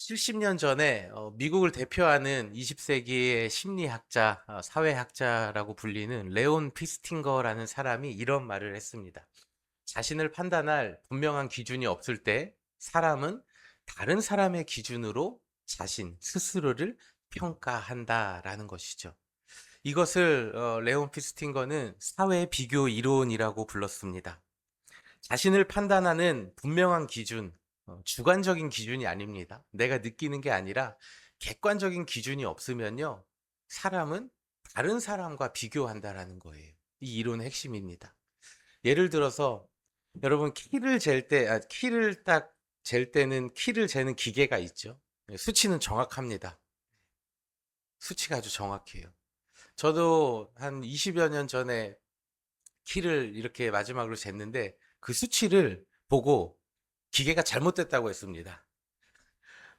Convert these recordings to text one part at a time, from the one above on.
70년 전에 미국을 대표하는 20세기의 심리학자, 사회학자라고 불리는 레온 피스팅거라는 사람이 이런 말을 했습니다. 자신을 판단할 분명한 기준이 없을 때 사람은 다른 사람의 기준으로 자신 스스로를 평가한다라는 것이죠. 이것을 레온 피스팅거는 사회 비교 이론이라고 불렀습니다. 자신을 판단하는 분명한 기준, 주관적인 기준이 아닙니다. 내가 느끼는 게 아니라 객관적인 기준이 없으면요, 사람은 다른 사람과 비교한다라는 거예요. 이 이론의 핵심입니다. 예를 들어서 여러분 키를 잴 때, 키를 딱 잴 때는 키를 재는 기계가 있죠. 수치는 정확합니다. 수치가 아주 정확해요. 저도 한 20여 년 전에 키를 이렇게 마지막으로 쟀는데 그 수치를 보고 기계가 잘못됐다고 했습니다.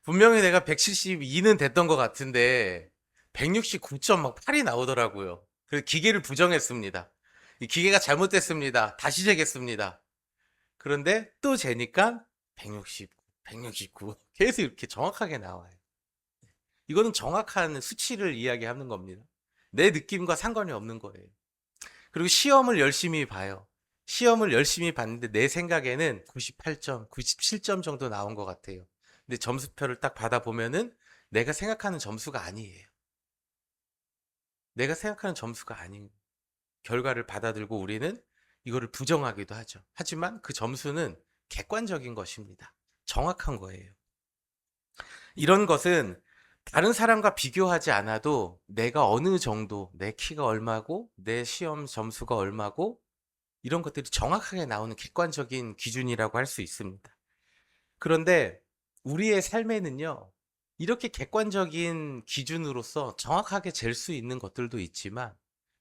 분명히 내가 172는 됐던 것 같은데 169.8이 나오더라고요. 그래서 기계를 부정했습니다. 이 기계가 잘못됐습니다. 다시 재겠습니다. 그런데 또 재니까 169, 169 계속 이렇게 정확하게 나와요. 이거는 정확한 수치를 이야기하는 겁니다. 내 느낌과 상관이 없는 거예요. 그리고 시험을 열심히 봐요. 시험을 열심히 봤는데 내 생각에는 98점, 97점 정도 나온 것 같아요. 근데 점수표를 딱 받아보면은 내가 생각하는 점수가 아니에요. 내가 생각하는 점수가 아닌 결과를 받아들고 우리는 이거를 부정하기도 하죠. 하지만 그 점수는 객관적인 것입니다. 정확한 거예요. 이런 것은 다른 사람과 비교하지 않아도 내가 어느 정도, 내 키가 얼마고, 내 시험 점수가 얼마고, 이런 것들이 정확하게 나오는 객관적인 기준이라고 할 수 있습니다. 그런데 우리의 삶에는요, 이렇게 객관적인 기준으로서 정확하게 잴 수 있는 것들도 있지만,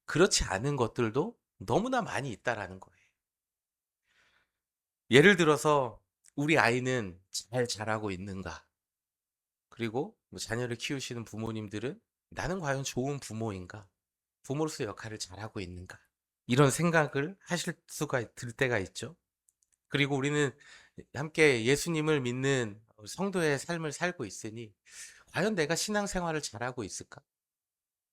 그렇지 않은 것들도 너무나 많이 있다라는 거예요. 예를 들어서, 우리 아이는 잘 자라고 있는가? 그리고 뭐 자녀를 키우시는 부모님들은 나는 과연 좋은 부모인가? 부모로서의 역할을 잘하고 있는가? 이런 생각을 하실 수가 들 때가 있죠. 그리고 우리는 함께 예수님을 믿는 성도의 삶을 살고 있으니 과연 내가 신앙생활을 잘하고 있을까?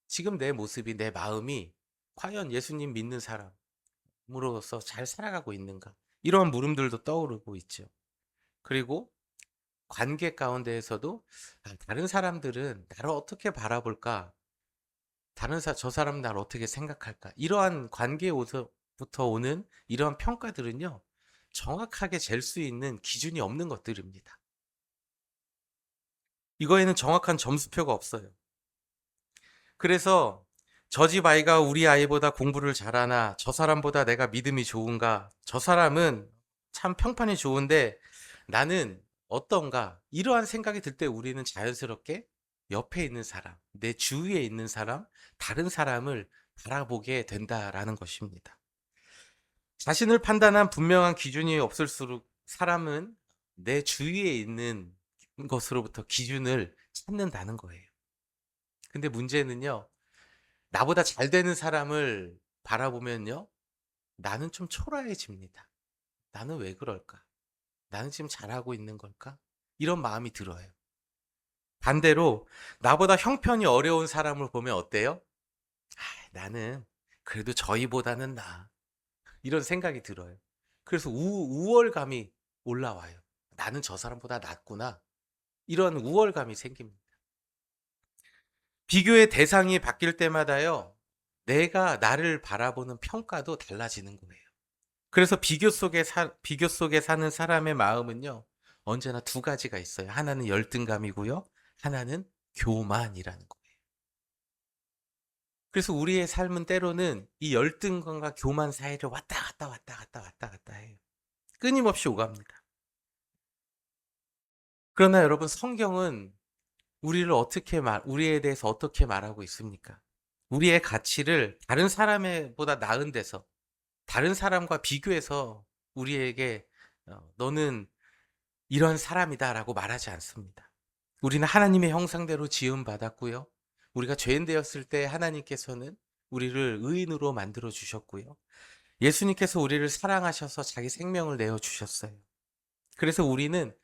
지금 내 모습이 내 마음이 과연 예수님 믿는 사람으로서 잘 살아가고 있는가? 이런 물음들도 떠오르고 있죠. 그리고 관계 가운데에서도 다른 사람들은 나를 어떻게 바라볼까? 저 사람은 나를 어떻게 생각할까? 이러한 관계에서부터 오는 이러한 평가들은요, 정확하게 잴 수 있는 기준이 없는 것들입니다. 이거에는 정확한 점수표가 없어요. 그래서 저 집 아이가 우리 아이보다 공부를 잘하나, 저 사람보다 내가 믿음이 좋은가, 저 사람은 참 평판이 좋은데 나는 어떤가, 이러한 생각이 들 때 우리는 자연스럽게 옆에 있는 사람, 내 주위에 있는 사람, 다른 사람을 바라보게 된다라는 것입니다. 자신을 판단한 분명한 기준이 없을수록 사람은 내 주위에 있는 것으로부터 기준을 찾는다는 거예요. 근데 문제는요, 나보다 잘 되는 사람을 바라보면요, 나는 좀 초라해집니다. 나는 왜 그럴까? 나는 지금 잘하고 있는 걸까? 이런 마음이 들어요. 반대로 나보다 형편이 어려운 사람을 보면 어때요? 나는 그래도 저희보다는 나아. 이런 생각이 들어요. 그래서 우월감이 올라와요. 나는 저 사람보다 낫구나. 이런 우월감이 생깁니다. 비교의 대상이 바뀔 때마다요, 내가 나를 바라보는 평가도 달라지는 거예요. 그래서 비교 속에 사는 사람의 마음은요, 언제나 두 가지가 있어요. 하나는 열등감이고요, 하나는 교만이라는 거예요. 그래서 우리의 삶은 때로는 이 열등감과 교만 사이를 왔다 갔다 왔다 갔다 왔다 갔다 해요. 끊임없이 오갑니다. 그러나 여러분, 성경은 우리에 대해서 어떻게 말하고 있습니까? 우리의 가치를 다른 사람보다 나은 데서, 다른 사람과 비교해서 우리에게 너는 이런 사람이다라고 말하지 않습니다. 우리는 하나님의 형상대로 지음 받았고요. 우리가 죄인 되었을 때 하나님께서는 우리를 의인으로 만들어 주셨고요. 예수님께서 우리를 사랑하셔서 자기 생명을 내어 주셨어요. 그래서 우리는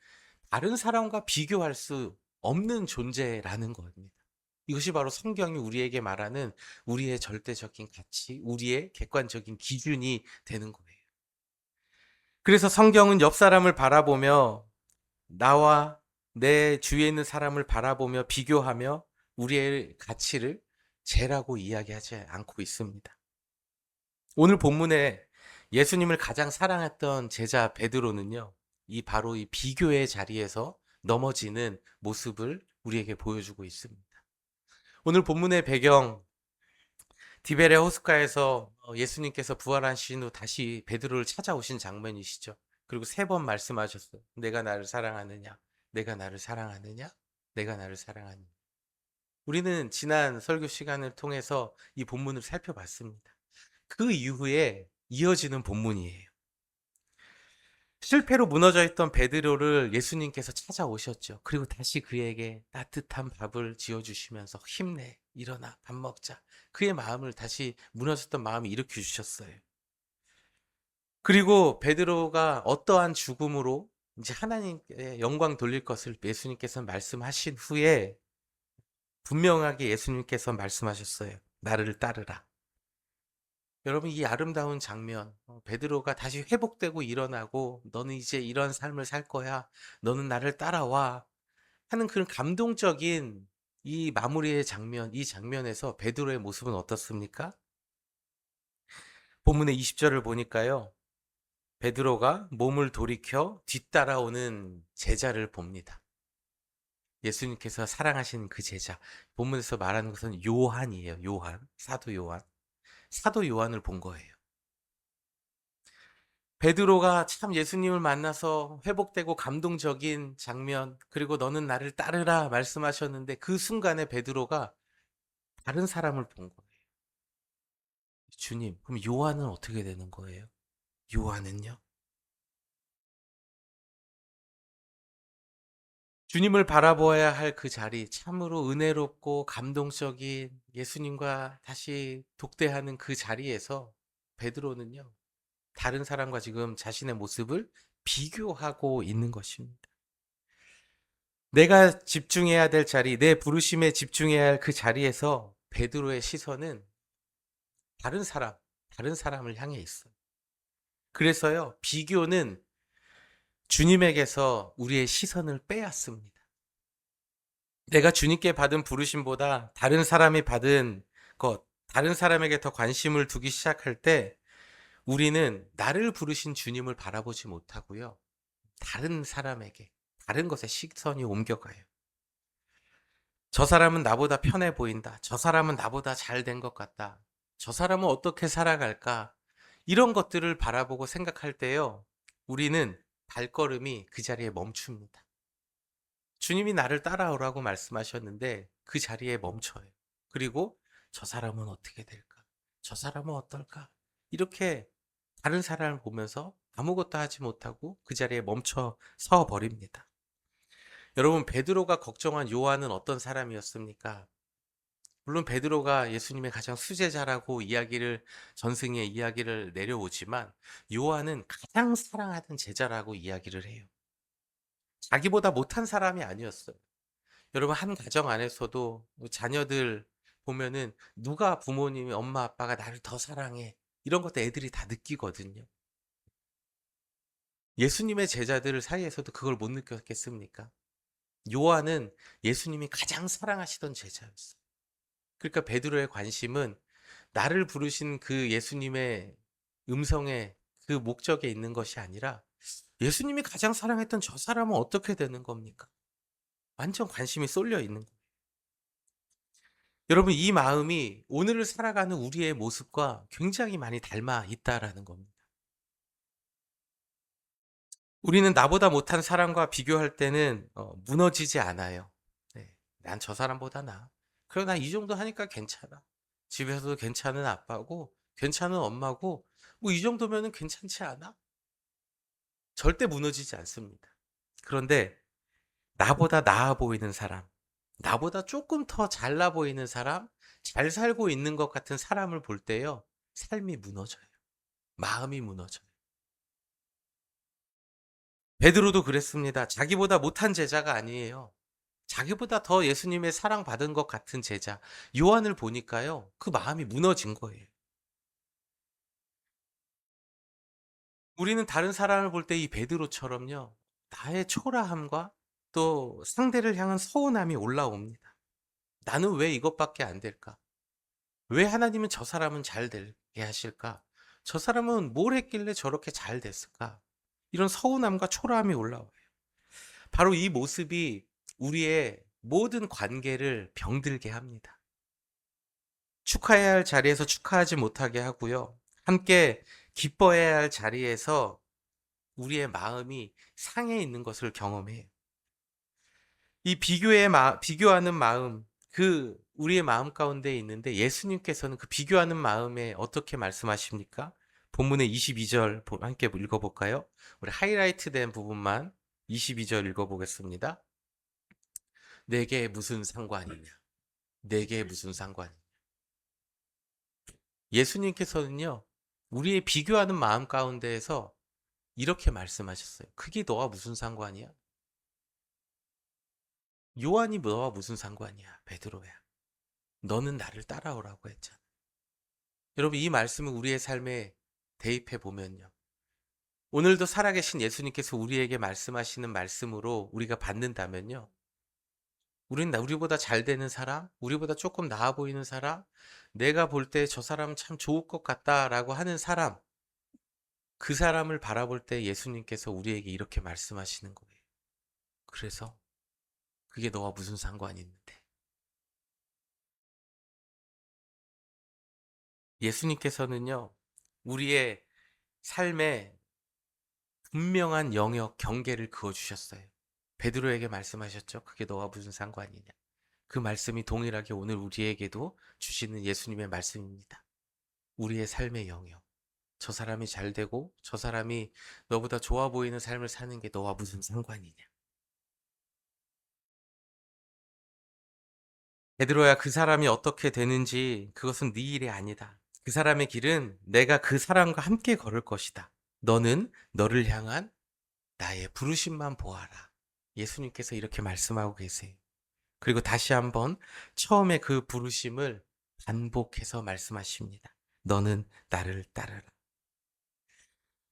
다른 사람과 비교할 수 없는 존재라는 겁니다. 이것이 바로 성경이 우리에게 말하는 우리의 절대적인 가치, 우리의 객관적인 기준이 되는 거예요. 그래서 성경은 옆 사람을 바라보며 나와 내 주위에 있는 사람을 바라보며 비교하며 우리의 가치를 재라고 이야기하지 않고 있습니다. 오늘 본문에 예수님을 가장 사랑했던 제자 베드로는요, 바로 이 비교의 자리에서 넘어지는 모습을 우리에게 보여주고 있습니다. 오늘 본문의 배경, 디베레 호숫가에서 예수님께서 부활하신 후 다시 베드로를 찾아오신 장면이시죠. 그리고 3번 말씀하셨어요. 내가 나를 사랑하느냐? 내가 나를 사랑하느냐? 내가 나를 사랑하느냐? 우리는 지난 설교 시간을 통해서 이 본문을 살펴봤습니다. 그 이후에 이어지는 본문이에요. 실패로 무너져 있던 베드로를 예수님께서 찾아오셨죠. 그리고 다시 그에게 따뜻한 밥을 지어주시면서 힘내, 일어나, 밥 먹자. 그의 마음을 다시 무너졌던 마음을 일으켜 주셨어요. 그리고 베드로가 어떠한 죽음으로 이제 하나님께 영광 돌릴 것을 예수님께서 말씀하신 후에 분명하게 예수님께서 말씀하셨어요. 나를 따르라. 여러분, 이 아름다운 장면, 베드로가 다시 회복되고 일어나고 너는 이제 이런 삶을 살 거야. 너는 나를 따라와. 하는 그런 감동적인 이 마무리의 장면, 이 장면에서 베드로의 모습은 어떻습니까? 본문의 20절을 보니까요. 베드로가 몸을 돌이켜 뒤따라오는 제자를 봅니다. 예수님께서 사랑하신 그 제자. 본문에서 말하는 것은 요한이에요. 요한. 사도 요한. 사도 요한을 본 거예요. 베드로가 참 예수님을 만나서 회복되고 감동적인 장면, 그리고 너는 나를 따르라 말씀하셨는데 그 순간에 베드로가 다른 사람을 본 거예요. 주님, 그럼 요한은 어떻게 되는 거예요? 요한은요? 주님을 바라보아야 할 그 자리, 참으로 은혜롭고 감동적인 예수님과 다시 독대하는 그 자리에서 베드로는요, 다른 사람과 지금 자신의 모습을 비교하고 있는 것입니다. 내가 집중해야 될 자리, 내 부르심에 집중해야 할 그 자리에서 베드로의 시선은 다른 사람, 다른 사람을 향해 있어요. 그래서요, 비교는 주님에게서 우리의 시선을 빼앗습니다. 내가 주님께 받은 부르심보다 다른 사람이 받은 것, 다른 사람에게 더 관심을 두기 시작할 때 우리는 나를 부르신 주님을 바라보지 못하고요. 다른 사람에게, 다른 것에 시선이 옮겨가요. 저 사람은 나보다 편해 보인다. 저 사람은 나보다 잘 된 것 같다. 저 사람은 어떻게 살아갈까? 이런 것들을 바라보고 생각할 때요. 우리는 발걸음이 그 자리에 멈춥니다. 주님이 나를 따라오라고 말씀하셨는데 그 자리에 멈춰요. 그리고 저 사람은 어떻게 될까? 저 사람은 어떨까? 이렇게 다른 사람을 보면서 아무것도 하지 못하고 그 자리에 멈춰 서 버립니다. 여러분, 베드로가 걱정한 요한은 어떤 사람이었습니까? 물론 베드로가 예수님의 가장 수제자라고 전승의 이야기를 내려오지만 요한은 가장 사랑하는 제자라고 이야기를 해요. 자기보다 못한 사람이 아니었어요. 여러분, 한 가정 안에서도 자녀들 보면은 누가 부모님이 엄마 아빠가 나를 더 사랑해, 이런 것도 애들이 다 느끼거든요. 예수님의 제자들 사이에서도 그걸 못 느꼈겠습니까? 요한은 예수님이 가장 사랑하시던 제자였어요. 그러니까 베드로의 관심은 나를 부르신 그 예수님의 음성에, 그 목적에 있는 것이 아니라 예수님이 가장 사랑했던 저 사람은 어떻게 되는 겁니까? 완전 관심이 쏠려 있는 거예요. 여러분, 이 마음이 오늘을 살아가는 우리의 모습과 굉장히 많이 닮아 있다라는 겁니다. 우리는 나보다 못한 사람과 비교할 때는 무너지지 않아요. 네, 난 저 사람보다 나아. 그러나 이 정도 하니까 괜찮아. 집에서도 괜찮은 아빠고 괜찮은 엄마고 뭐 이 정도면은 괜찮지 않아? 절대 무너지지 않습니다. 그런데 나보다 나아 보이는 사람, 나보다 조금 더 잘나 보이는 사람, 잘 살고 있는 것 같은 사람을 볼 때요, 삶이 무너져요. 마음이 무너져요. 베드로도 그랬습니다. 자기보다 못한 제자가 아니에요. 자기보다 더 예수님의 사랑받은 것 같은 제자 요한을 보니까요. 그 마음이 무너진 거예요. 우리는 다른 사람을 볼 때 이 베드로처럼요. 나의 초라함과 또 상대를 향한 서운함이 올라옵니다. 나는 왜 이것밖에 안 될까? 왜 하나님은 저 사람은 잘 되게 하실까? 저 사람은 뭘 했길래 저렇게 잘 됐을까? 이런 서운함과 초라함이 올라와요. 바로 이 모습이 우리의 모든 관계를 병들게 합니다. 축하해야 할 자리에서 축하하지 못하게 하고요. 함께 기뻐해야 할 자리에서 우리의 마음이 상해 있는 것을 경험해요. 이 비교하는 마음, 그 우리의 마음 가운데 있는데 예수님께서는 그 비교하는 마음에 어떻게 말씀하십니까? 본문의 22절 함께 읽어볼까요? 우리 하이라이트 된 부분만 22절 읽어보겠습니다. 내게 무슨 상관이냐? 내게 무슨 상관이냐? 예수님께서는요, 우리의 비교하는 마음 가운데에서 이렇게 말씀하셨어요. 그게 너와 무슨 상관이야? 요한이 너와 무슨 상관이야? 베드로야. 너는 나를 따라오라고 했잖아. 여러분, 이 말씀을 우리의 삶에 대입해 보면요. 오늘도 살아계신 예수님께서 우리에게 말씀하시는 말씀으로 우리가 받는다면요. 우리보다 잘 되는 사람, 우리보다 조금 나아 보이는 사람, 내가 볼 때 저 사람은 참 좋을 것 같다라고 하는 사람, 그 사람을 바라볼 때 예수님께서 우리에게 이렇게 말씀하시는 거예요. 그래서 그게 너와 무슨 상관이 있는데? 예수님께서는요, 우리의 삶에 분명한 영역, 경계를 그어주셨어요. 베드로에게 말씀하셨죠. 그게 너와 무슨 상관이냐. 그 말씀이 동일하게 오늘 우리에게도 주시는 예수님의 말씀입니다. 우리의 삶의 영역. 저 사람이 잘 되고 저 사람이 너보다 좋아 보이는 삶을 사는 게 너와 무슨 상관이냐. 베드로야, 그 사람이 어떻게 되는지 그것은 네 일이 아니다. 그 사람의 길은 내가 그 사람과 함께 걸을 것이다. 너는 너를 향한 나의 부르심만 보아라. 예수님께서 이렇게 말씀하고 계세요. 그리고 다시 한번 처음에 그 부르심을 반복해서 말씀하십니다. 너는 나를 따르라.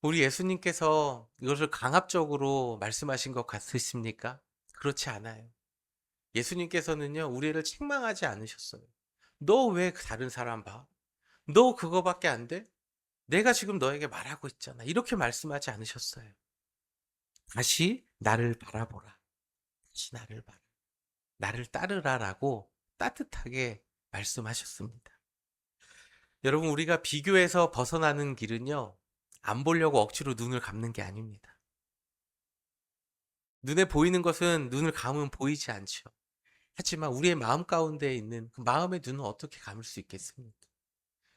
우리 예수님께서 이것을 강압적으로 말씀하신 것 같으십니까? 그렇지 않아요. 예수님께서는요, 우리를 책망하지 않으셨어요. 너 왜 다른 사람 봐? 너 그거밖에 안 돼? 내가 지금 너에게 말하고 있잖아. 이렇게 말씀하지 않으셨어요. 다시 나를 바라보라. 다시 나를 바라. 나를 따르라라고 따뜻하게 말씀하셨습니다. 여러분, 우리가 비교해서 벗어나는 길은요, 안 보려고 억지로 눈을 감는 게 아닙니다. 눈에 보이는 것은 눈을 감으면 보이지 않죠. 하지만 우리의 마음 가운데 있는 그 마음의 눈은 어떻게 감을 수 있겠습니까?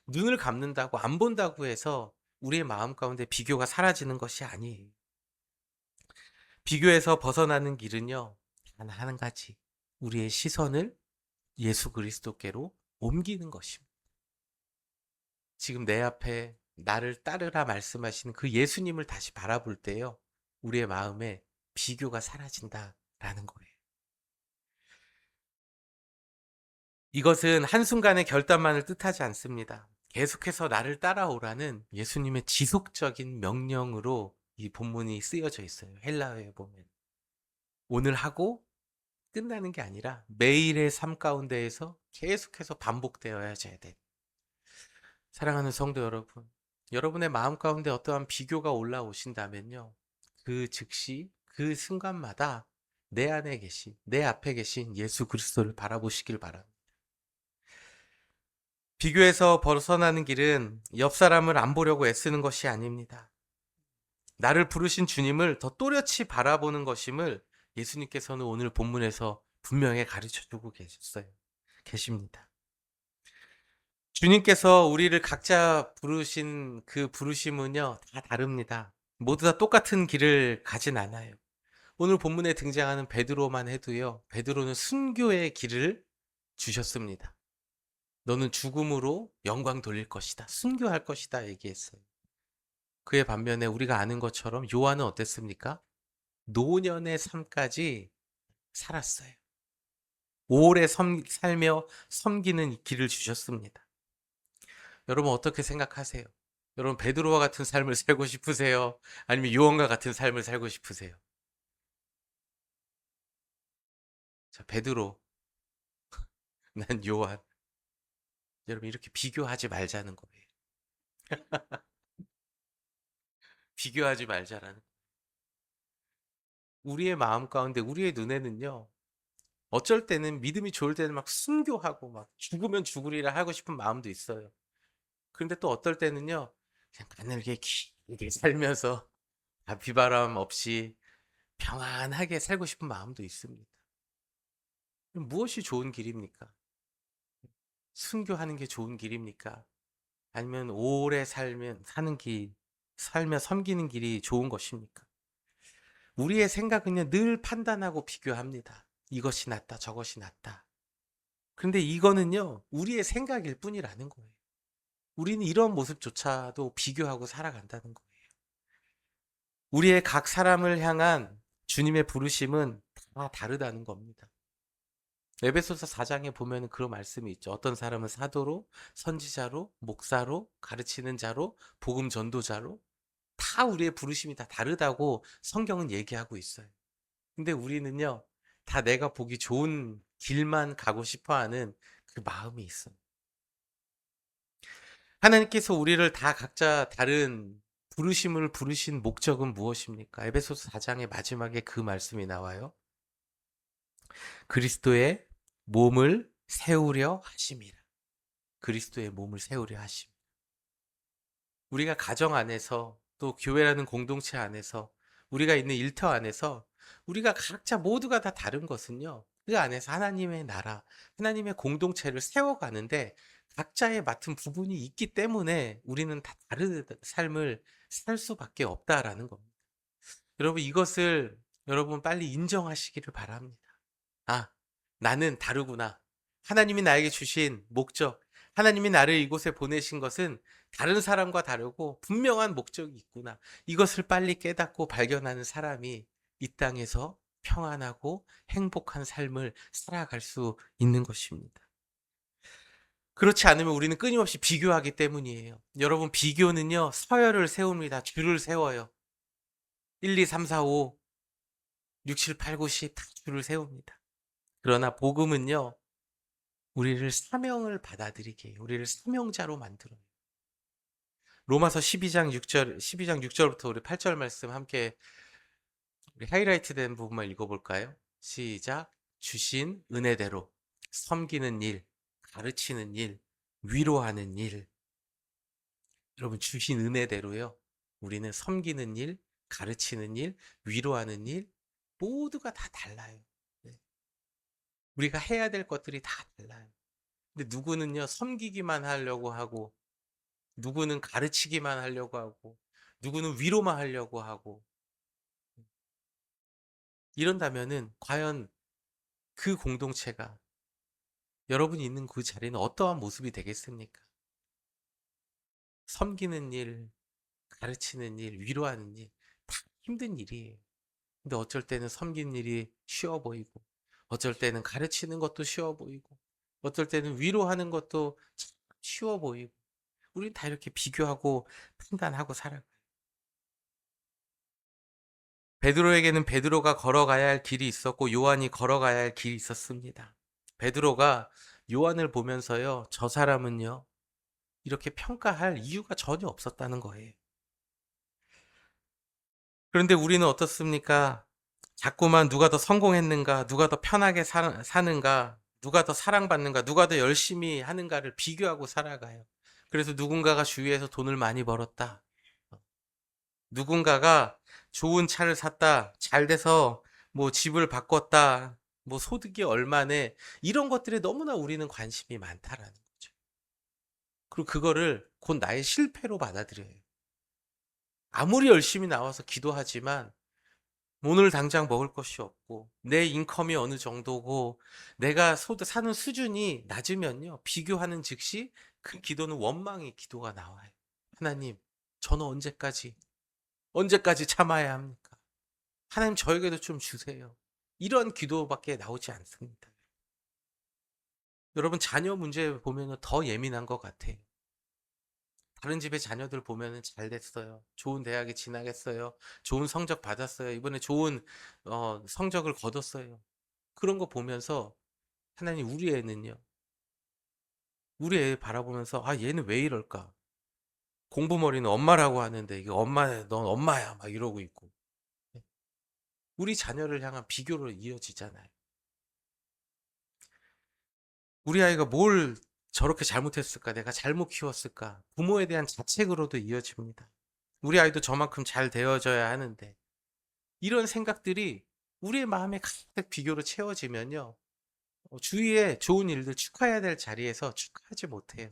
눈을 감는다고 안 본다고 해서 우리의 마음 가운데 비교가 사라지는 것이 아니에요. 비교에서 벗어나는 길은요, 단 한 가지. 우리의 시선을 예수 그리스도께로 옮기는 것입니다. 지금 내 앞에 나를 따르라 말씀하시는 그 예수님을 다시 바라볼 때요, 우리의 마음에 비교가 사라진다라는 거예요. 이것은 한순간의 결단만을 뜻하지 않습니다. 계속해서 나를 따라오라는 예수님의 지속적인 명령으로 이 본문이 쓰여져 있어요. 헬라어에 보면. 오늘 하고 끝나는 게 아니라 매일의 삶 가운데에서 계속해서 반복되어야 돼. 사랑하는 성도 여러분, 여러분의 마음 가운데 어떠한 비교가 올라오신다면요. 그 즉시 그 순간마다 내 안에 계신, 내 앞에 계신 예수 그리스도를 바라보시길 바랍니다. 비교에서 벗어나는 길은 옆 사람을 안 보려고 애쓰는 것이 아닙니다. 나를 부르신 주님을 더 또렷이 바라보는 것임을 예수님께서는 오늘 본문에서 분명히 가르쳐 주고 계십니다. 주님께서 우리를 각자 부르신 그 부르심은요, 다 다릅니다. 모두 다 똑같은 길을 가진 않아요. 오늘 본문에 등장하는 베드로만 해도요, 베드로는 순교의 길을 주셨습니다. 너는 죽음으로 영광 돌릴 것이다. 순교할 것이다. 얘기했어요. 그의 반면에 우리가 아는 것처럼 요한은 어땠습니까? 노년의 삶까지 살았어요. 오래 살며 섬기는 길을 주셨습니다. 여러분 어떻게 생각하세요? 여러분 베드로와 같은 삶을 살고 싶으세요? 아니면 요한과 같은 삶을 살고 싶으세요? 자, 베드로, 난 요한. 여러분 이렇게 비교하지 말자는 거예요. 비교하지 말자라는. 우리의 마음 가운데 우리의 눈에는요. 어쩔 때는 믿음이 좋을 때는 막 순교하고 막 죽으면 죽으리라 하고 싶은 마음도 있어요. 그런데 또 어떨 때는요. 그냥 가늘게 길게 살면서 비바람 없이 평안하게 살고 싶은 마음도 있습니다. 그럼 무엇이 좋은 길입니까? 순교하는 게 좋은 길입니까? 아니면 오래 사는 길, 살며 섬기는 길이 좋은 것입니까? 우리의 생각은요, 늘 판단하고 비교합니다. 이것이 낫다, 저것이 낫다. 그런데 이거는요, 우리의 생각일 뿐이라는 거예요. 우리는 이런 모습조차도 비교하고 살아간다는 거예요. 우리의 각 사람을 향한 주님의 부르심은 다 다르다는 겁니다. 에베소서 4장에 보면 그런 말씀이 있죠. 어떤 사람은 사도로, 선지자로, 목사로, 가르치는 자로, 복음 전도자로 다 우리의 부르심이 다 다르다고 성경은 얘기하고 있어요. 근데 우리는요, 다 내가 보기 좋은 길만 가고 싶어 하는 그 마음이 있어요. 하나님께서 우리를 다 각자 다른 부르심을 부르신 목적은 무엇입니까? 에베소서 4장의 마지막에 그 말씀이 나와요. 그리스도의 몸을 세우려 하심이라. 그리스도의 몸을 세우려 하심. 우리가 가정 안에서 또 교회라는 공동체 안에서 우리가 있는 일터 안에서 우리가 각자 모두가 다 다른 것은요. 그 안에서 하나님의 나라, 하나님의 공동체를 세워가는데 각자의 맡은 부분이 있기 때문에 우리는 다 다른 삶을 살 수밖에 없다라는 겁니다. 여러분 이것을 여러분 빨리 인정하시기를 바랍니다. 아, 나는 다르구나. 하나님이 나에게 주신 목적, 하나님이 나를 이곳에 보내신 것은 다른 사람과 다르고 분명한 목적이 있구나. 이것을 빨리 깨닫고 발견하는 사람이 이 땅에서 평안하고 행복한 삶을 살아갈 수 있는 것입니다. 그렇지 않으면 우리는 끊임없이 비교하기 때문이에요. 여러분, 비교는요, 서열을 세웁니다. 줄을 세워요. 1, 2, 3, 4, 5, 6, 7, 8, 9, 10 다 줄을 세웁니다. 그러나 복음은요, 우리를 사명을 받아들이게 해요. 우리를 사명자로 만들어요. 로마서 12장 6절, 12장 6절부터 우리 8절 말씀 함께 우리 하이라이트 된 부분만 읽어볼까요? 시작. 주신 은혜대로 섬기는 일, 가르치는 일, 위로하는 일. 여러분, 주신 은혜대로요. 우리는 섬기는 일, 가르치는 일, 위로하는 일, 모두가 다 달라요. 네. 우리가 해야 될 것들이 다 달라요. 근데 누구는요, 섬기기만 하려고 하고, 누구는 가르치기만 하려고 하고, 누구는 위로만 하려고 하고, 이런다면은 과연 그 공동체가 여러분이 있는 그 자리는 어떠한 모습이 되겠습니까? 섬기는 일, 가르치는 일, 위로하는 일, 다 힘든 일이에요. 근데 어쩔 때는 섬기는 일이 쉬워 보이고, 어쩔 때는 가르치는 것도 쉬워 보이고, 어쩔 때는 위로하는 것도 쉬워 보이고, 우린 다 이렇게 비교하고 판단하고 살아가요. 베드로에게는 베드로가 걸어가야 할 길이 있었고 요한이 걸어가야 할 길이 있었습니다. 베드로가 요한을 보면서요, 저 사람은요, 이렇게 평가할 이유가 전혀 없었다는 거예요. 그런데 우리는 어떻습니까? 자꾸만 누가 더 성공했는가, 누가 더 편하게 사는가, 누가 더 사랑받는가, 누가 더 열심히 하는가를 비교하고 살아가요. 그래서 누군가가 주위에서 돈을 많이 벌었다. 누군가가 좋은 차를 샀다. 잘 돼서 뭐 집을 바꿨다. 뭐 소득이 얼마네. 이런 것들에 너무나 우리는 관심이 많다라는 거죠. 그리고 그거를 곧 나의 실패로 받아들여요. 아무리 열심히 나와서 기도하지만 오늘 당장 먹을 것이 없고 내 인컴이 어느 정도고 내가 사는 수준이 낮으면요. 비교하는 즉시 그 기도는 원망의 기도가 나와요. 하나님, 저는 언제까지 참아야 합니까? 하나님 저에게도 좀 주세요. 이런 기도밖에 나오지 않습니다. 여러분 자녀 문제 보면은 더 예민한 것 같아. 다른 집의 자녀들 보면은 잘 됐어요. 좋은 대학에 진학했어요. 좋은 성적 받았어요. 이번에 좋은 성적을 거뒀어요. 그런 거 보면서 하나님 우리 애 바라보면서 아 얘는 왜 이럴까? 공부머리는 엄마라고 하는데 이게 넌 엄마야 막 이러고 있고 우리 자녀를 향한 비교로 이어지잖아요. 우리 아이가 뭘 저렇게 잘못했을까? 내가 잘못 키웠을까? 부모에 대한 자책으로도 이어집니다. 우리 아이도 저만큼 잘 되어져야 하는데 이런 생각들이 우리의 마음에 가득 비교로 채워지면요. 주위에 좋은 일들 축하해야 될 자리에서 축하하지 못해요.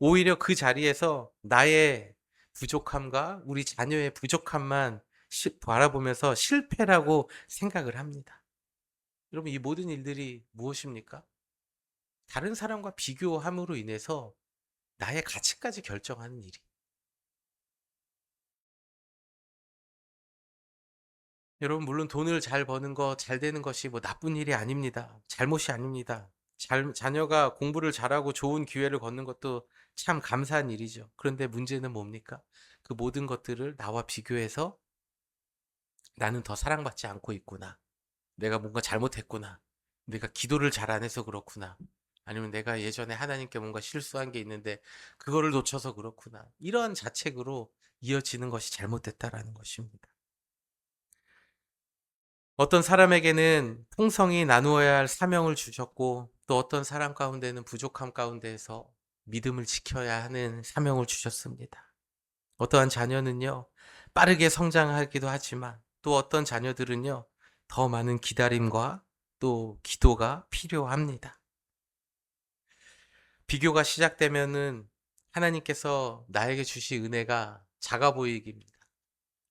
오히려 그 자리에서 나의 부족함과 우리 자녀의 부족함만 바라보면서 실패라고 생각을 합니다. 여러분, 이 모든 일들이 무엇입니까? 다른 사람과 비교함으로 인해서 나의 가치까지 결정하는 일이. 여러분, 물론 돈을 잘 버는 거, 잘 되는 것이 뭐 나쁜 일이 아닙니다. 잘못이 아닙니다. 자녀가 공부를 잘하고 좋은 기회를 걷는 것도 참 감사한 일이죠. 그런데 문제는 뭡니까? 그 모든 것들을 나와 비교해서 나는 더 사랑받지 않고 있구나. 내가 뭔가 잘못했구나. 내가 기도를 잘 안 해서 그렇구나. 아니면 내가 예전에 하나님께 뭔가 실수한 게 있는데 그거를 놓쳐서 그렇구나. 이런 자책으로 이어지는 것이 잘못됐다라는 것입니다. 어떤 사람에게는 풍성히 나누어야 할 사명을 주셨고 또 어떤 사람 가운데는 부족함 가운데에서 믿음을 지켜야 하는 사명을 주셨습니다. 어떠한 자녀는요, 빠르게 성장하기도 하지만 또 어떤 자녀들은요, 더 많은 기다림과 또 기도가 필요합니다. 비교가 시작되면은 하나님께서 나에게 주신 은혜가 작아 보이기입니다.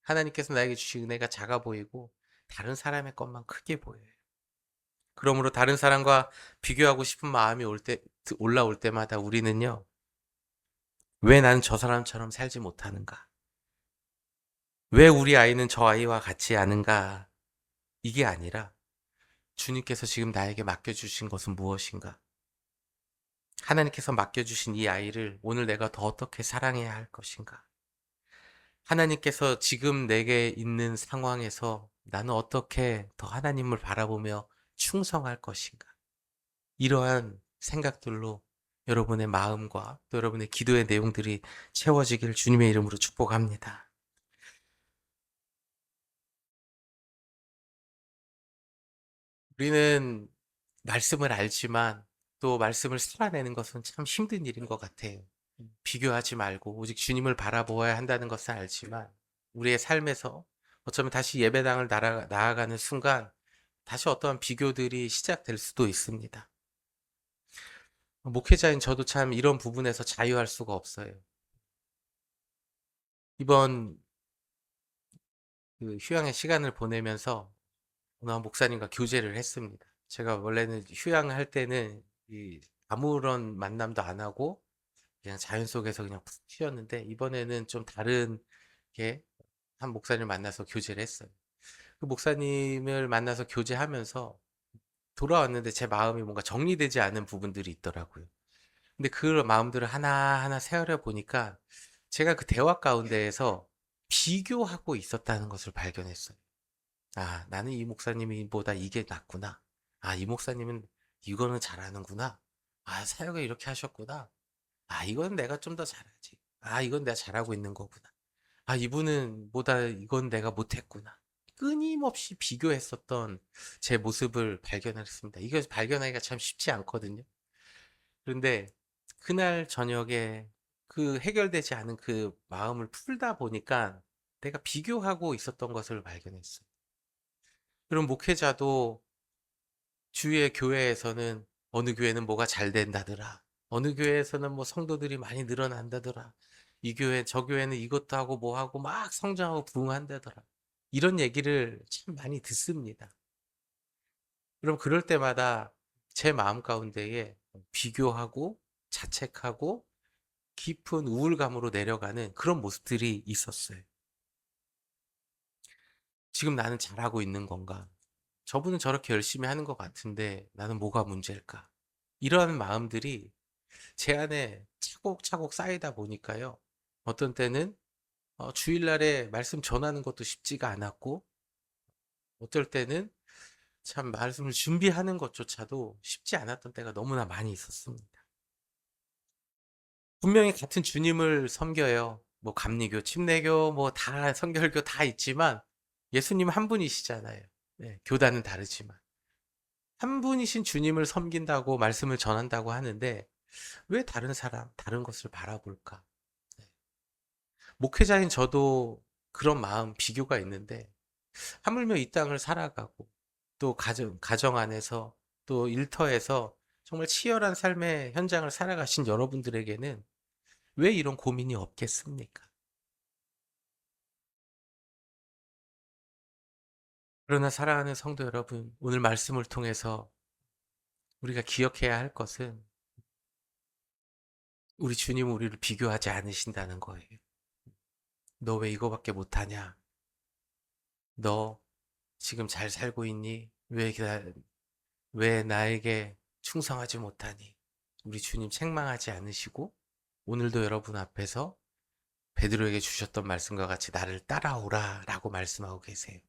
하나님께서 나에게 주신 은혜가 작아 보이고 다른 사람의 것만 크게 보여요. 그러므로 다른 사람과 비교하고 싶은 마음이 올라올 때마다 우리는요, 왜 나는 저 사람처럼 살지 못하는가? 왜 우리 아이는 저 아이와 같지 않은가? 이게 아니라 주님께서 지금 나에게 맡겨주신 것은 무엇인가? 하나님께서 맡겨주신 이 아이를 오늘 내가 더 어떻게 사랑해야 할 것인가? 하나님께서 지금 내게 있는 상황에서 나는 어떻게 더 하나님을 바라보며 충성할 것인가? 이러한 생각들로 여러분의 마음과 또 여러분의 기도의 내용들이 채워지길 주님의 이름으로 축복합니다. 우리는 말씀을 알지만 또 말씀을 살아내는 것은 참 힘든 일인 것 같아요. 비교하지 말고 오직 주님을 바라보아야 한다는 것은 알지만 우리의 삶에서 어쩌면 다시 예배당을 나아가는 순간 다시 어떠한 비교들이 시작될 수도 있습니다. 목회자인 저도 참 이런 부분에서 자유할 수가 없어요. 이번 그 휴양의 시간을 보내면서 어느 목사님과 교제를 했습니다. 제가 원래는 휴양을 할 때는 아무런 만남도 안 하고 그냥 자연 속에서 그냥 푹 쉬었는데 이번에는 좀 다른 게 한 목사님을 만나서 교제를 했어요. 그 목사님을 만나서 교제하면서 돌아왔는데 제 마음이 뭔가 정리되지 않은 부분들이 있더라고요. 근데 그 마음들을 하나하나 세어려 보니까 제가 그 대화 가운데에서 비교하고 있었다는 것을 발견했어요. 아, 나는 이 목사님보다 이게 낫구나. 아, 이 목사님은 이거는 잘하는구나. 아, 사역을 이렇게 하셨구나. 아, 이건 내가 좀 더 잘하지. 아, 이건 내가 잘하고 있는 거구나. 아, 이분은 보다 이건 내가 못했구나. 끊임없이 비교했었던 제 모습을 발견했습니다. 이거 발견하기가 참 쉽지 않거든요. 그런데 그날 저녁에 그 해결되지 않은 그 마음을 풀다 보니까 내가 비교하고 있었던 것을 발견했어요. 그럼 목회자도 주위의 교회에서는 어느 교회는 뭐가 잘 된다더라. 어느 교회에서는 뭐 성도들이 많이 늘어난다더라. 이 교회, 저 교회는 이것도 하고 뭐 하고 막 성장하고 부흥한다더라. 이런 얘기를 참 많이 듣습니다. 그럼 그럴 때마다 제 마음 가운데에 비교하고 자책하고 깊은 우울감으로 내려가는 그런 모습들이 있었어요. 지금 나는 잘하고 있는 건가? 저분은 저렇게 열심히 하는 것 같은데 나는 뭐가 문제일까? 이런 마음들이 제 안에 차곡차곡 쌓이다 보니까요. 어떤 때는 주일날에 말씀 전하는 것도 쉽지가 않았고, 어떨 때는 참 말씀을 준비하는 것조차도 쉽지 않았던 때가 너무나 많이 있었습니다. 분명히 같은 주님을 섬겨요. 뭐 감리교, 침례교, 뭐 다 성결교 다 있지만 예수님 한 분이시잖아요. 네, 교단은 다르지만 한 분이신 주님을 섬긴다고 말씀을 전한다고 하는데 왜 다른 사람, 다른 것을 바라볼까? 네. 목회자인 저도 그런 마음, 비교가 있는데 하물며 이 땅을 살아가고 또 가정 안에서 또 일터에서 정말 치열한 삶의 현장을 살아가신 여러분들에게는 왜 이런 고민이 없겠습니까? 그러나 사랑하는 성도 여러분, 오늘 말씀을 통해서 우리가 기억해야 할 것은 우리 주님은 우리를 비교하지 않으신다는 거예요. 너 왜 이거밖에 못하냐? 너 지금 잘 살고 있니? 왜 나에게 충성하지 못하니? 우리 주님 책망하지 않으시고 오늘도 여러분 앞에서 베드로에게 주셨던 말씀과 같이 나를 따라오라 라고 말씀하고 계세요.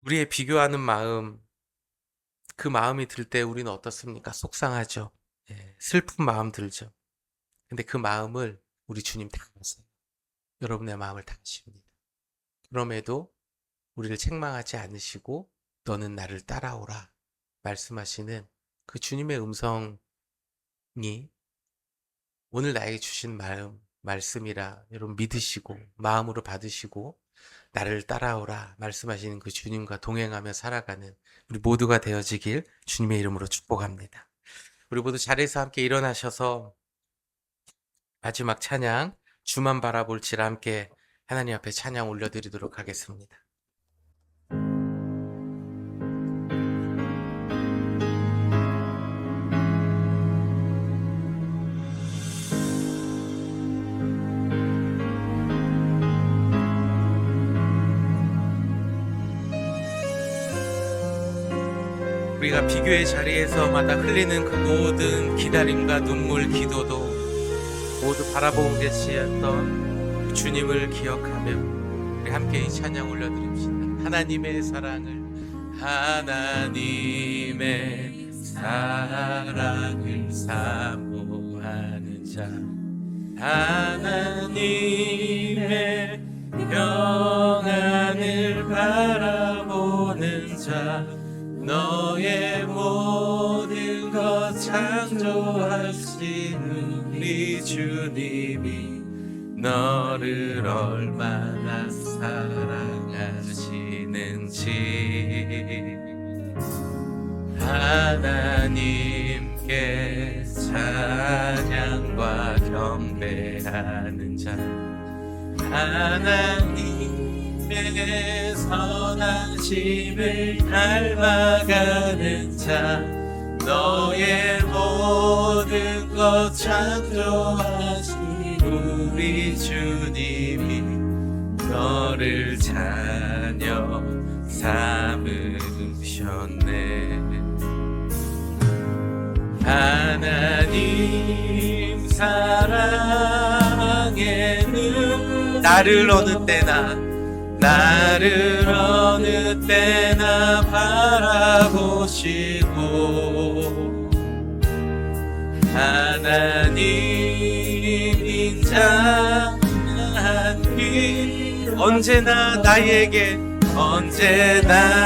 우리의 비교하는 마음, 그 마음이 들 때 우리는 어떻습니까? 속상하죠. 예, 슬픈 마음 들죠. 근데 그 마음을 우리 주님 다 아세요. 여러분의 마음을 다 아십니다. 그럼에도 우리를 책망하지 않으시고 너는 나를 따라오라 말씀하시는 그 주님의 음성이 오늘 나에게 주신 말씀이라 여러분 믿으시고 마음으로 받으시고 나를 따라오라 말씀하시는 그 주님과 동행하며 살아가는 우리 모두가 되어지길 주님의 이름으로 축복합니다. 우리 모두 자리에서 함께 일어나셔서 마지막 찬양 주만 바라볼지라 함께 하나님 앞에 찬양 올려드리도록 하겠습니다. 우리가 비교의 자리에서마다 흘리는 그 모든 기다림과 눈물, 기도도 모두 바라보고 계시던 주님을 기억하며 우리 함께 이 찬양 올려드립시다. 하나님의 사랑을 사모하는 자 하나님의 평안을 바라보는 자 너의 모든 것 창조하신 우리 주님이 너를 얼마나 사랑하시는지 하나님께 찬양과 경배하는 자 하나님의 선하심을 닮아가는 자 너의 모든 것 창조하신 우리 주님이 너를 자녀 삼으셨네. 하나님 사랑에는 나를 어느 때나 바라보시고 하나님 인자한 길 언제나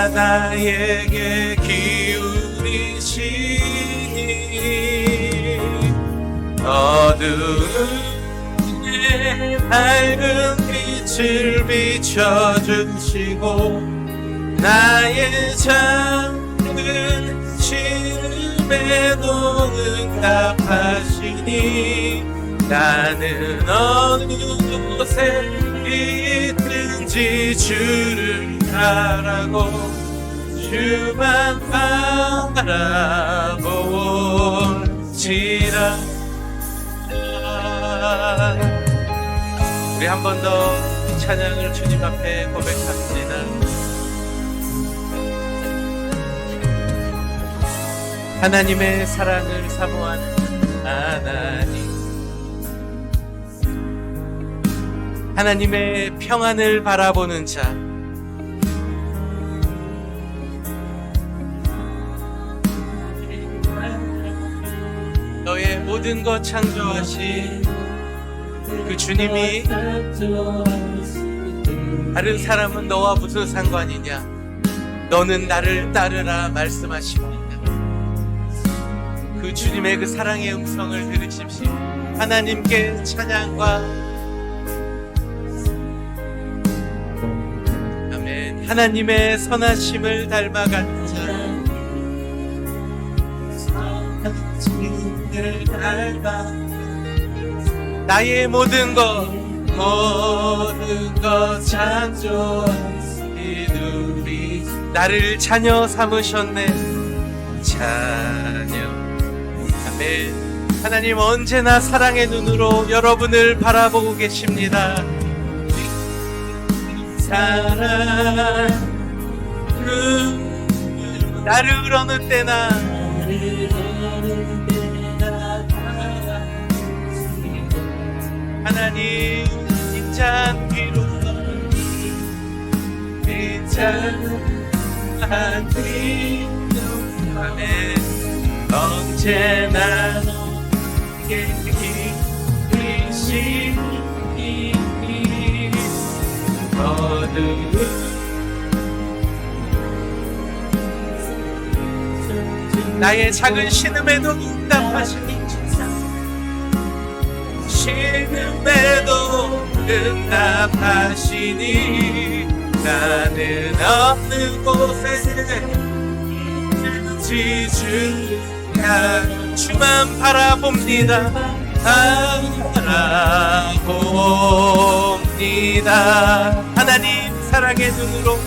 나에게 기울이시니 어두운 밝은 빛을 비춰주시고 나의 작은 시름에도 응답하시니 나는 어느 곳에 있든지 주를 바라고 주만 바라볼지라. 우리 한 번 더 찬양을 주님 앞에 고백합니다. 하나님의 사랑을 사모하는 하나님, 하나님의 평안을 바라보는 자, 너의 모든 것 창조하신 그 주님이 다른 사람은 너와 무슨 상관이냐, 너는 나를 따르라 말씀하십니다. 그 주님의 그 사랑의 음성을 들으십시오. 하나님께 찬양과 아멘. 하나님의 선하심을 닮아가는 자, 나의 모든 것 창조하시누리. 나를 자녀 삼으셨네. 자녀. 아멘. 하나님 언제나 사랑의 눈으로 여러분을 바라보고 계십니다. 사랑 나를 어느 때나 하나님 인자한 뒤로 인자한 뒤로 아멘. 언제나 너에게 계시니 어두운 나의 작은 신음에도 응답하시니 신음에도 응답하시니 나는 없는 곳에 지주야 주만 바라봅니다. 바라봅니다. 하나님 사랑의 눈으로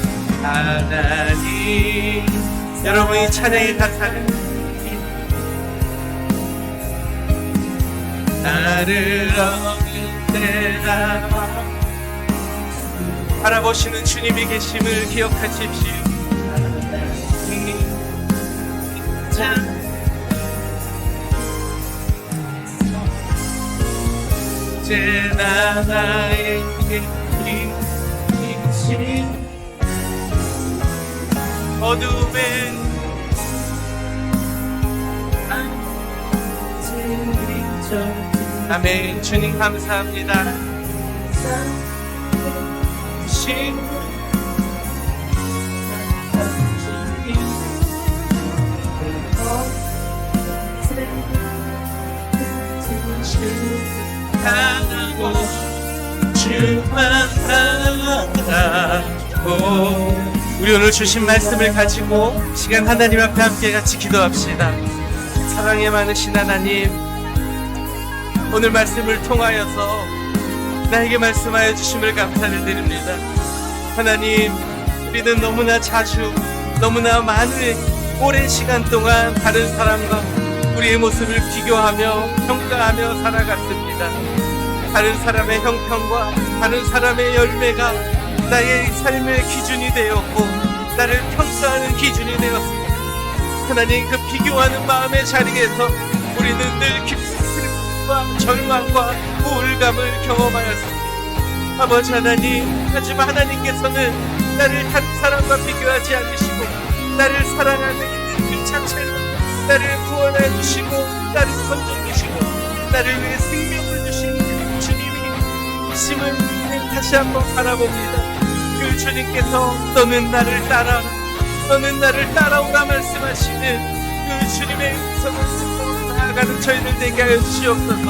하나님. 여러분이 찬양의 가사를 나를 어느 때나 바라보시는 주님이 계심을 기억하십시오. 언제나 나에게 계신 어둠에 아멘. 주님 감사합니다. 하고 주만 바라고. 우리 오늘 주신 말씀을 가지고 시간 하나님 앞에 함께 같이 기도합시다. 사랑에 많으신 하나님, 오늘 말씀을 통하여서 나에게 말씀하여 주심을 감사를 드립니다. 하나님, 우리는 너무나 자주 너무나 많은 오랜 시간 동안 다른 사람과 우리의 모습을 비교하며 평가하며 살아갔습니다. 다른 사람의 형편과 다른 사람의 열매가 나의 삶의 기준이 되었고 나를 평가하는 기준이 되었습니다. 하나님, 그 비교하는 마음의 자리에서 우리는 늘 깊은 슬픔과 절망과 우울감을 경험하였습니다. 아버지 하나님, 하지만 하나님께서는 나를 다른 사람과 비교하지 않으시고 나를 사랑하는 그 자체로 나를 구원해 주시고 나를 건져주시고 나를 위해 생명을 주신 주님이 있음을 다시 한번 바라봅니다. 그 주님께서 너는 나를 따라라, 너는 나를 따라오라 말씀하시는 그 주님의 음성을 듣고 나아가는 저희들 되게 하여 주시옵소서.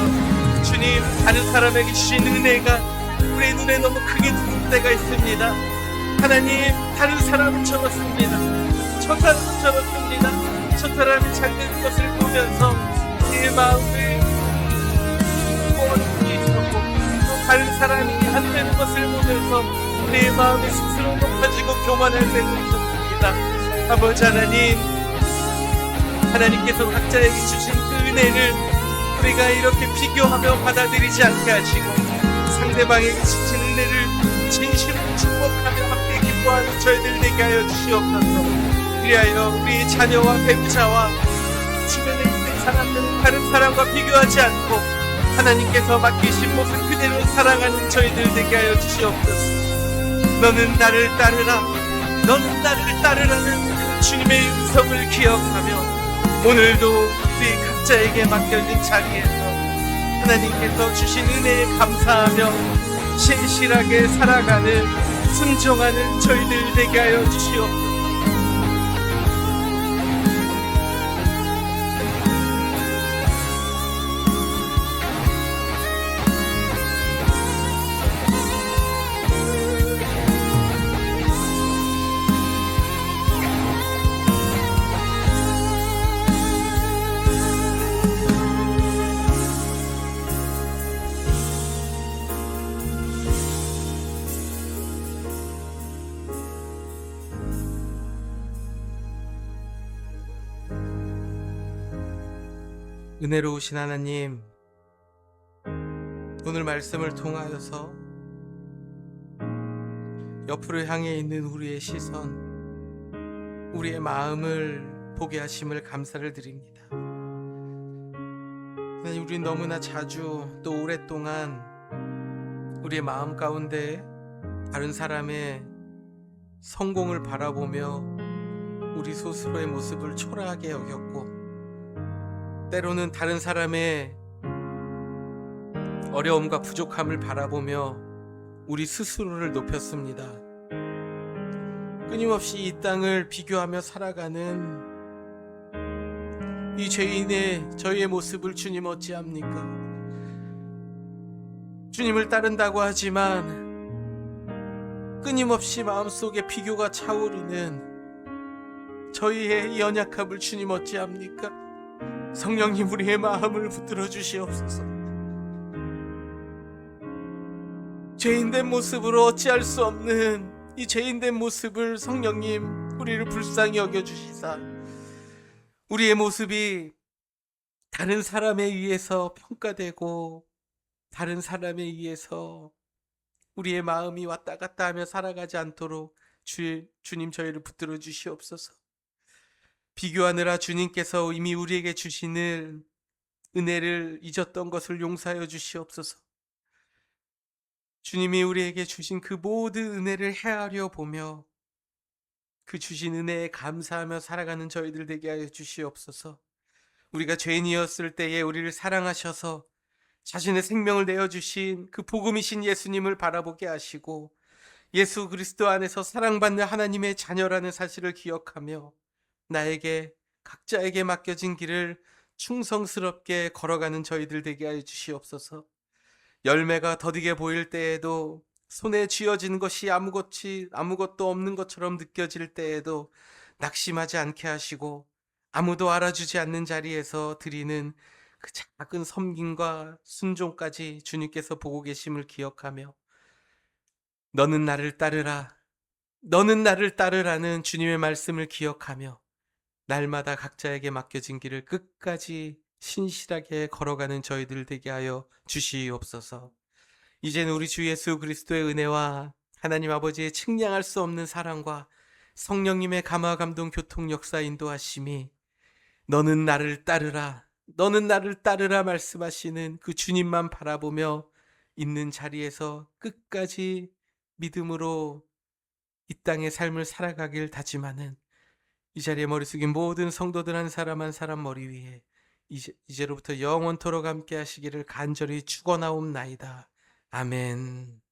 주님, 다른 사람에게 주신 은혜가 우리의 눈에 너무 크게 들어올 때가 있습니다. 하나님, 다른 사람은 적었습니다. 저 사람은 적었습니다. 저 사람이 작은 것을 보면서 내 마음을 모아놓고 있었고, 또 다른 사람이 안 되는 것을 보면서 내 마음이 스스로 높아지고 교만할 때도 있었습니다. 아버지 하나님, 하나님께서 각자에게 주신 그 은혜를 우리가 이렇게 비교하며 받아들이지 않게 하시고 상대방에게 주신 은혜를 진심으로 축복하며 함께 기뻐하는 저희들 되게 하여 주시옵소서. 그리하여 우리 자녀와 배우자와 주변에 있는 사람들은 다른 사람과 비교하지 않고 하나님께서 맡기신 모습 그대로 살아가는 저희들 되게 하여 주시옵소서. 너는 나를 따르라, 너는 나를 따르라는 주님의 음성을 기억하며 오늘도 우리 각자에게 맡겨진 자리에서 하나님께서 주신 은혜에 감사하며 신실하게 살아가는 순종하는 저희들 되게 하여 주시옵소서. 은혜로우신 하나님, 오늘 말씀을 통하여서 옆으로 향해 있는 우리의 시선, 우리의 마음을 보게 하심을 감사를 드립니다. 하나님, 우린 너무나 자주 또 오랫동안 우리의 마음 가운데 다른 사람의 성공을 바라보며 우리 스스로의 모습을 초라하게 여겼고, 때로는 다른 사람의 어려움과 부족함을 바라보며 우리 스스로를 높였습니다. 끊임없이 이 땅을 비교하며 살아가는 이 죄인의 저희의 모습을 주님 어찌합니까? 주님을 따른다고 하지만 끊임없이 마음속에 비교가 차오르는 저희의 연약함을 주님 어찌합니까? 성령님, 우리의 마음을 붙들어 주시옵소서. 죄인된 모습으로 어찌할 수 없는 이 죄인된 모습을 성령님 우리를 불쌍히 여겨주시사 우리의 모습이 다른 사람에 의해서 평가되고 다른 사람에 의해서 우리의 마음이 왔다 갔다 하며 살아가지 않도록 주님 저희를 붙들어 주시옵소서. 비교하느라 주님께서 이미 우리에게 주시는 은혜를 잊었던 것을 용서하여 주시옵소서. 주님이 우리에게 주신 그 모든 은혜를 헤아려 보며 그 주신 은혜에 감사하며 살아가는 저희들 되게 하여 주시옵소서. 우리가 죄인이었을 때에 우리를 사랑하셔서 자신의 생명을 내어주신 그 복음이신 예수님을 바라보게 하시고 예수 그리스도 안에서 사랑받는 하나님의 자녀라는 사실을 기억하며 나에게 각자에게 맡겨진 길을 충성스럽게 걸어가는 저희들 되게 하여 주시옵소서. 열매가 더디게 보일 때에도 손에 쥐어진 것이 아무것도 없는 것처럼 느껴질 때에도 낙심하지 않게 하시고 아무도 알아주지 않는 자리에서 드리는 그 작은 섬김과 순종까지 주님께서 보고 계심을 기억하며 너는 나를 따르라, 너는 나를 따르라는 주님의 말씀을 기억하며 날마다 각자에게 맡겨진 길을 끝까지 신실하게 걸어가는 저희들 되게 하여 주시옵소서. 이제는 우리 주 예수 그리스도의 은혜와 하나님 아버지의 측량할 수 없는 사랑과 성령님의 감화 감동 교통 역사 인도하심이 너는 나를 따르라, 너는 나를 따르라 말씀하시는 그 주님만 바라보며 있는 자리에서 끝까지 믿음으로 이 땅의 삶을 살아가길 다짐하는 이 자리에 머리 숙인 모든 성도들 한 사람 한 사람 머리 위에 이제로부터 영원토록 함께 하시기를 간절히 축원하옵나이다. 아멘.